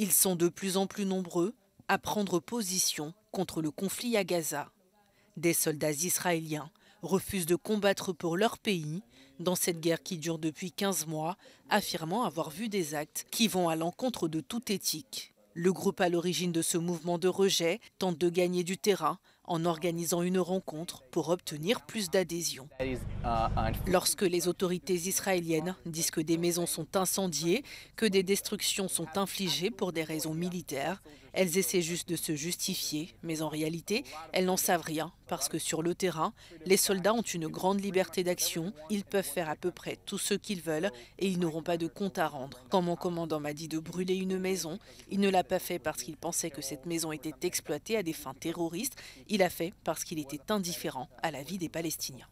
Ils sont de plus en plus nombreux à prendre position contre le conflit à Gaza. Des soldats israéliens refusent de combattre pour leur pays dans cette guerre qui dure depuis 15 mois, affirmant avoir vu des actes qui vont à l'encontre de toute éthique. Le groupe à l'origine de ce mouvement de rejet tente de gagner du terrain en organisant une rencontre pour obtenir plus d'adhésion. Lorsque les autorités israéliennes disent que des maisons sont incendiées, que des destructions sont infligées pour des raisons militaires, elles essaient juste de se justifier, mais en réalité, elles n'en savent rien parce que sur le terrain, les soldats ont une grande liberté d'action, ils peuvent faire à peu près tout ce qu'ils veulent et ils n'auront pas de compte à rendre. Quand mon commandant m'a dit de brûler une maison, il ne l'a pas fait parce qu'il pensait que cette maison était exploitée à des fins terroristes, il l'a fait parce qu'il était indifférent à la vie des Palestiniens.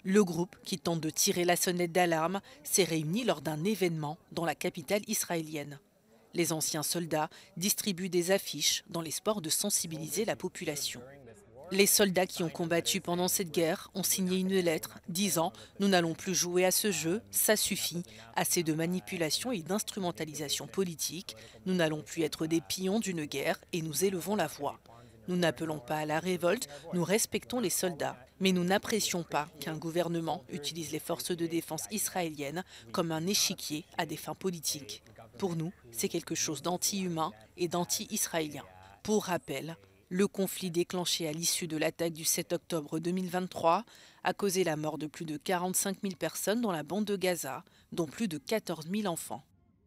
Le groupe, qui tente de tirer la sonnette d'alarme, s'est réuni lors d'un événement dans la capitale israélienne. Les anciens soldats distribuent des affiches dans l'espoir de sensibiliser la population. Les soldats qui ont combattu pendant cette guerre ont signé une lettre disant « Nous n'allons plus jouer à ce jeu, ça suffit, assez de manipulation et d'instrumentalisation politique, nous n'allons plus être des pions d'une guerre et nous élevons la voix. Nous n'appelons pas à la révolte, nous respectons les soldats, mais nous n'apprécions pas qu'un gouvernement utilise les forces de défense israéliennes comme un échiquier à des fins politiques. Pour nous, c'est quelque chose d'anti-humain et d'anti-israélien. » Pour rappel, le conflit déclenché à l'issue de l'attaque du 7 octobre 2023 a causé la mort de plus de 45 000 personnes dans la bande de Gaza, dont plus de 14 000 enfants.